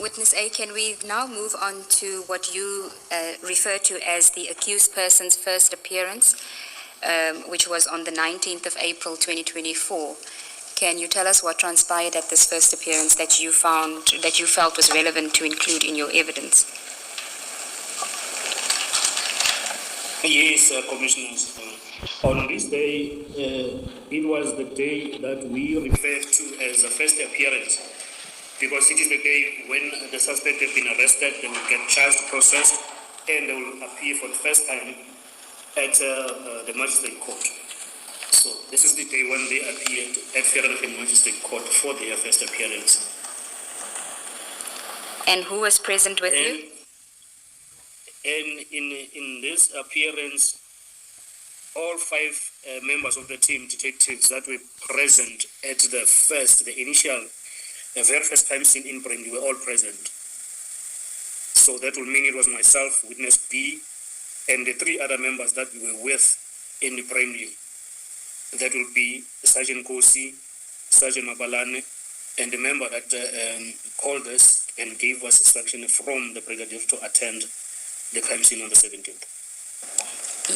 Witness A, can we now move on to what you refer to as the accused person's first appearance, which was on the 19th of April 2024. Can you tell us what transpired at this first appearance that you felt was relevant to include in your evidence? Yes, Commissioners. On this day, it was the day that we referred to as the first appearance, because it is the day when the suspect has been arrested, they will get charged, processed, and they will appear for the first time at the magistrate court. So this is the day when they appeared at Vereeniging Magistrate Court for their first appearance. And who was present with you? And in this appearance, all five members of the team, detectives that were present at the initial, very first crime scene in Brainley, were all present. So that will mean it was myself, Witness B, and the three other members that we were with in the Brainley. That will be Sergeant Kosi, Sergeant Mabalane, and the member that called us and gave us instruction from the brigadier to attend the crime scene on the 17th.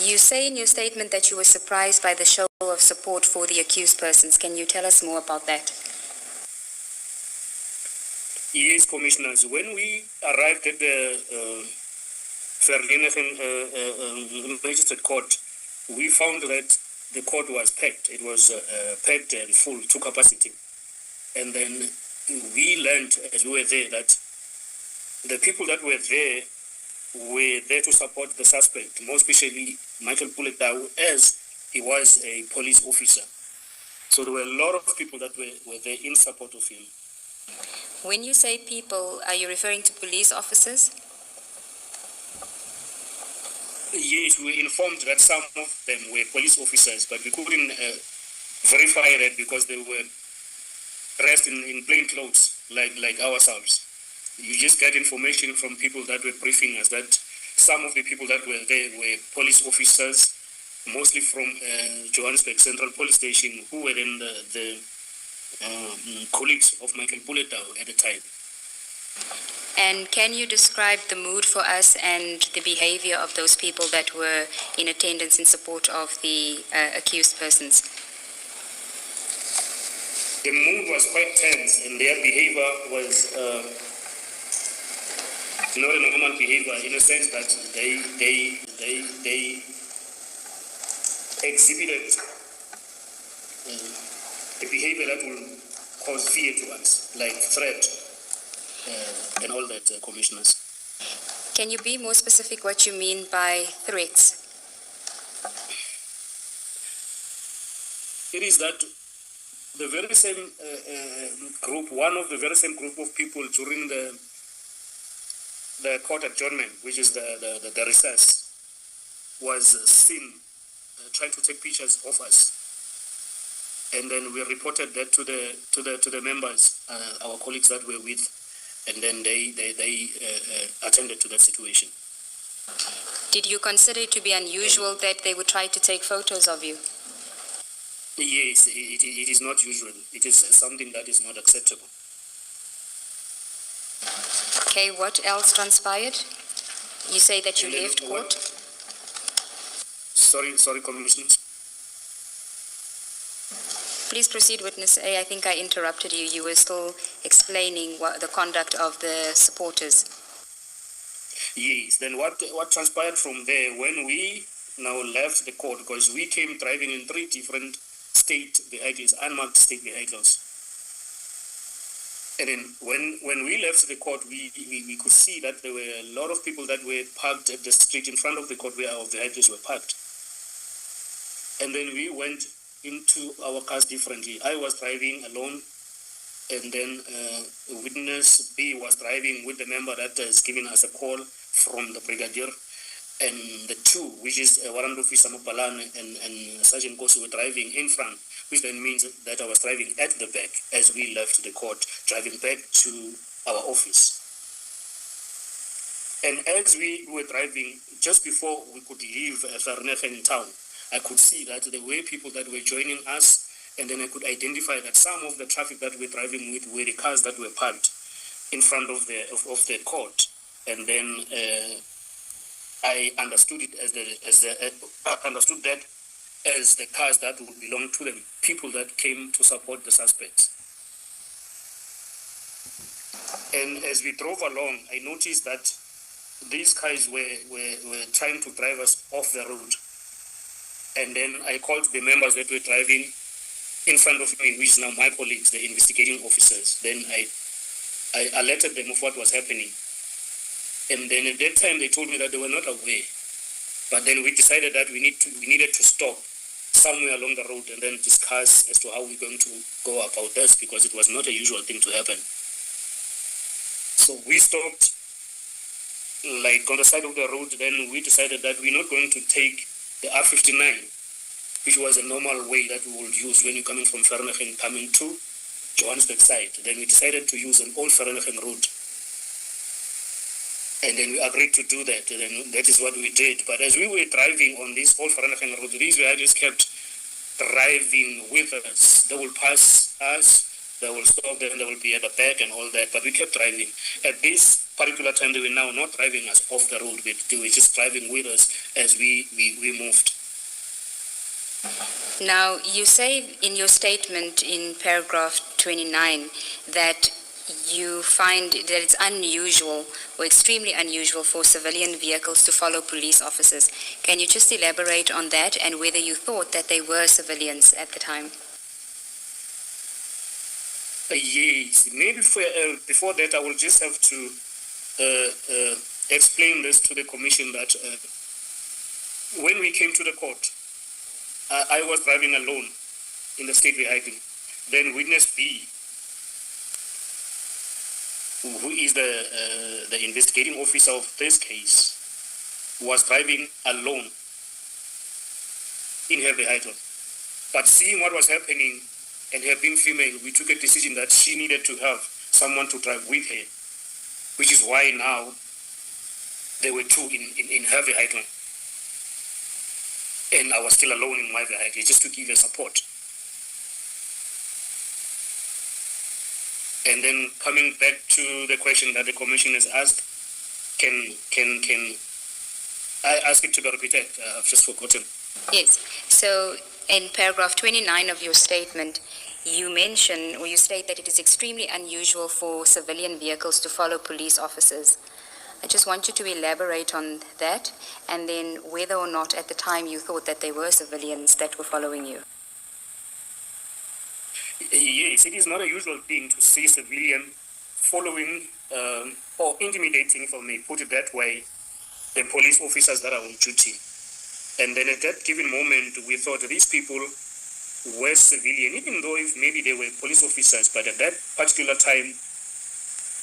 You say in your statement that you were surprised by the show of support for the accused persons. Can you tell us more about that? Yes, Commissioners. When we arrived at the Vereeniging Magistrate Court, we found that the court was packed. It was packed and full to capacity. And then we learned as we were there that the people that were there to support the suspect, more especially Michael Puletau, as he was a police officer. So there were a lot of people that were there in support of him. When you say people, are you referring to police officers? Yes, we were informed that some of them were police officers, but we couldn't verify that because they were dressed in plain clothes like ourselves. You just get information from people that were briefing us that some of the people that were there were police officers, mostly from Johannesburg Central Police Station, who were then the colleagues of Michael Puletau at the time. And can you describe the mood for us and the behavior of those people that were in attendance in support of the accused persons? The mood was quite tense, and their behavior was not a normal behavior, in a sense that they exhibited a behavior that will cause fear to us, like threat and all that, Commissioners. Can you be more specific what you mean by threats? It is that the very same group, one of the very same group of people during the court adjournment, which is the recess, was seen trying to take pictures of us, and then we reported that to the members, our colleagues that were with, and then they attended to that situation. Did you consider it to be unusual that they would try to take photos of you? Yes, it is not usual. It is something that is not acceptable. Okay, what else transpired? You say that you left court? Sorry, Commissioners. Please proceed, Witness A. I think I interrupted you. You were still explaining the conduct of the supporters. Yes, then what transpired from there when we now left the court, because we came driving in 3 different state vehicles, unmarked state vehicles. And then when we left the court, we could see that there were a lot of people that were parked at the street in front of the court where our vehicles were parked. And then we went into our cars differently. I was driving alone, and then Witness B was driving with the member that is giving us a call from the brigadier, and the two, which is Warrant Officer Mabalane and Sergeant Kosi, were driving in front, which then means that I was driving at the back as we left the court, driving back to our office. And as we were driving, just before we could leave Vereeniging town, I could see that there were people that were joining us, and then I could identify that some of the traffic that we're driving with were the cars that were parked in front of the court, and then I understood it understood that as the cars that would belong to the people that came to support the suspects. And as we drove along, I noticed that these guys were trying to drive us off the road. And then I called the members that were driving in front of me, which is now my colleagues, the investigating officers. Then I alerted them of what was happening. And then at that time, they told me that they were not aware. But then we decided that we needed to stop somewhere along the road and then discuss as to how we're going to go about this, because it was not a usual thing to happen. So we stopped, like on the side of the road. Then we decided that we're not going to take the R59, which was a normal way that we would use when you're coming from Vereeniging coming to Johannesburg side. Then we decided to use an old Vereeniging route. And then we agreed to do that, and then that is what we did. But as we were driving on this old Vereeniging road, these vehicles kept driving with us. They will pass us, they will stop, then they will be at the back and all that, but we kept driving. At this particular time, they were now not driving us off the road, but they were just driving with us as we moved. Now, you say in your statement in paragraph 29 that you find that it's unusual or extremely unusual for civilian vehicles to follow police officers. Can you just elaborate on that and whether you thought that they were civilians at the time? Yes, maybe before that I will just have to explain this to the commission that when we came to the court, I was driving alone in the state vehicle. Then witness B, who is the investigating officer of this case, was driving alone in her vehicle. But seeing what was happening and her being female, we took a decision that she needed to have someone to drive with her, which is why now there were two in her vehicle. And I was still alone in my vehicle, just to give her support. And then coming back to the question that the commission has asked, can I ask it to be repeated? I've just forgotten. Yes. So in paragraph 29 of your statement, you mention or you state that it is extremely unusual for civilian vehicles to follow police officers. I just want you to elaborate on that and then whether or not at the time you thought that they were civilians that were following you. Yes, it is not a usual thing to see civilian following or intimidating, if I may put it that way, the police officers that are on duty. And then at that given moment, we thought these people were civilian, even though if maybe they were police officers, but at that particular time,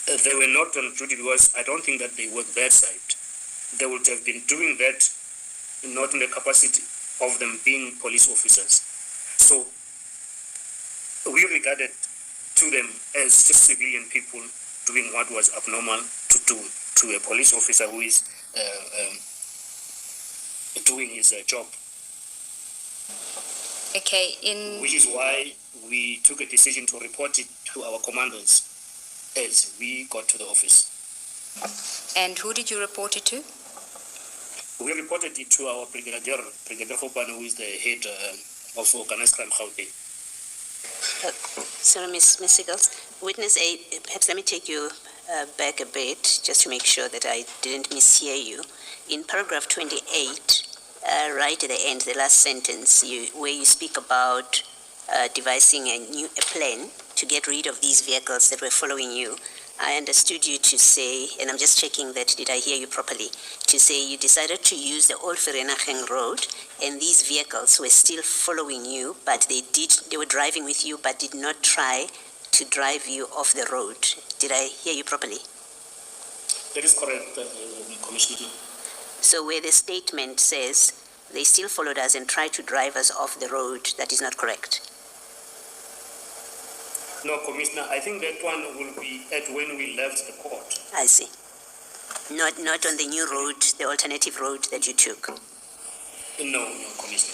they were not on duty because I don't think that they worked that side. They would have been doing that not in the capacity of them being police officers. So we regarded to them as just civilian people doing what was abnormal to do to a police officer who is doing his job. Okay, which is why we took a decision to report it to our commanders as we got to the office. And who did you report it to? We reported it to our Brigadier Hopane, who is the head of Organized Crime Gauteng. Sorry, Ms. Siegels. Witness A, perhaps let me take you back a bit just to make sure that I didn't mishear you. In paragraph 28, right at the end, the last sentence, where you speak about devising a plan to get rid of these vehicles that were following you, I understood you to say, and I'm just checking that, did I hear you properly, to say you decided to use the old Vereeniging road and these vehicles were still following you, but they were driving with you but did not try to drive you off the road. Did I hear you properly? That is correct, Commissioner. So where the statement says they still followed us and tried to drive us off the road, that is not correct? No, Commissioner, I think that one will be at when we left the court. I see. Not on the new road, the alternative road that you took? No, Commissioner.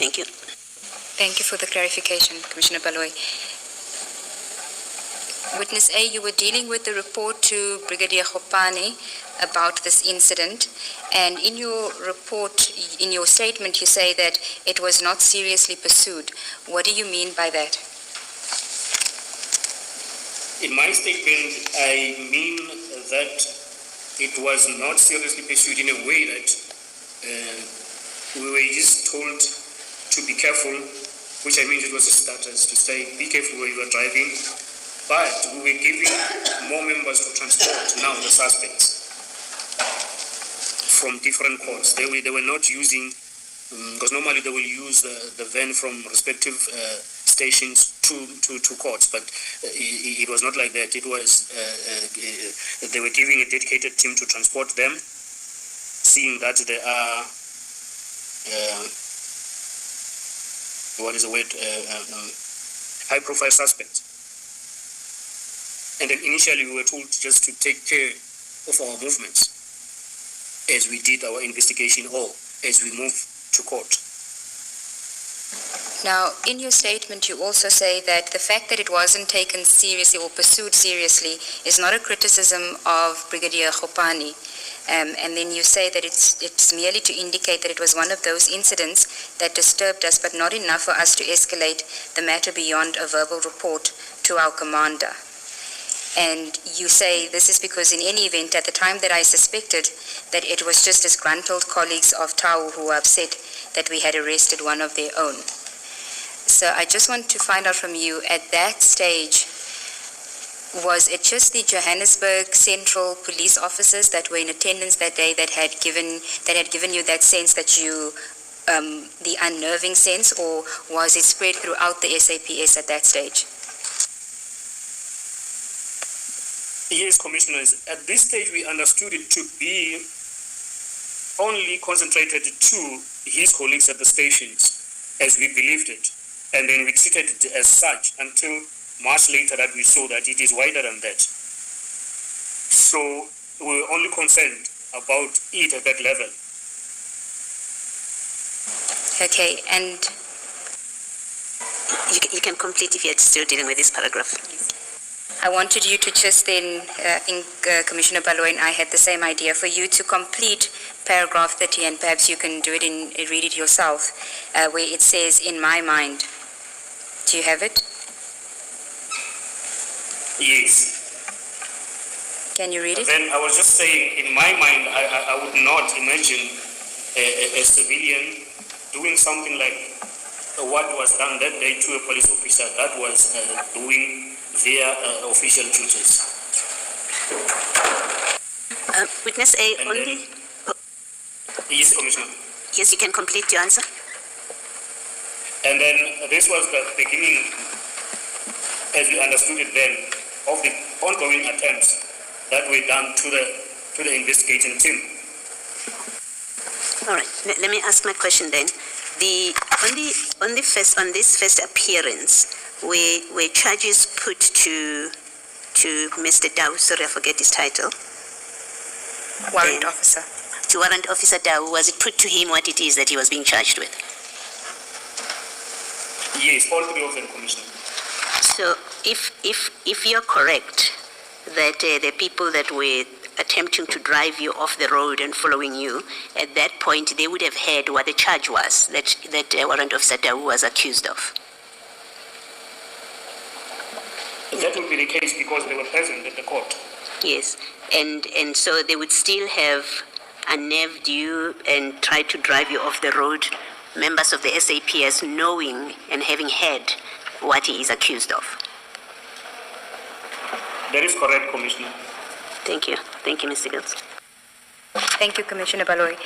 Thank you. Thank you for the clarification, Commissioner Baloyi. Witness A, you were dealing with the report to Brigadier Khopane about this incident, and in your report, in your statement, you say that it was not seriously pursued. What do you mean by that? In my statement, I mean that it was not seriously pursued in a way that we were just told to be careful, which I mean it was a status to say, be careful where you are driving. But we were giving more members to transport now the suspects from different courts. They were not using, because normally they will use the van from respective stations to courts, but it was not like that. It was, they were giving a dedicated team to transport them, seeing that there are, high-profile suspects. And then initially we were told just to take care of our movements as we did our investigation or as we moved to court. Now, in your statement, you also say that the fact that it wasn't taken seriously or pursued seriously is not a criticism of Brigadier Khopane. And then you say that it's merely to indicate that it was one of those incidents that disturbed us, but not enough for us to escalate the matter beyond a verbal report to our commander. And you say this is because in any event, at the time that I suspected that it was just disgruntled colleagues of Tau who were upset that we had arrested one of their own. So I just want to find out from you, at that stage, was it just the Johannesburg Central police officers that were in attendance that day that had given you that sense that you, the unnerving sense, or was it spread throughout the SAPS at that stage? Yes, Commissioners. At this stage, we understood it to be only concentrated to his colleagues at the stations, as we believed it. And then we treated it as such until much later that we saw that it is wider than that. So we were only concerned about it at that level. Okay, and You can complete if you're still dealing with this paragraph. I wanted you to just then, I think Commissioner Baloyi and I had the same idea, for you to complete paragraph 30, and perhaps you can do it read it yourself, where it says, in my mind. Do you have it? Yes. Can you read it? Then I was just saying, in my mind, I would not imagine a civilian doing something like what was done that day to a police officer that was doing their official duties. Witness A, And only... Yes, Commissioner. Yes, you can complete your answer. And then this was the beginning, as we understood it then, of the ongoing attempts that were done to the investigating team. All right. Let me ask my question then. On this first appearance, were charges put to Mr. Dau? Sorry, I forget his title. Warrant officer. To Warrant Officer Dau, was it put to him what it is that he was being charged with? Yes, all three of them, Commissioner. So, if you're correct that the people that were attempting to drive you off the road and following you, at that point they would have heard what the charge was that Warrant Officer Dau was accused of. That would be the case because they were present at the court. Yes, and so they would still have unnerved you and tried to drive you off the road, members of the SAPS knowing and having heard what he is accused of. That is correct, Commissioner. Thank you. Thank you, Mr. Gills. Thank you, Commissioner Baloyi.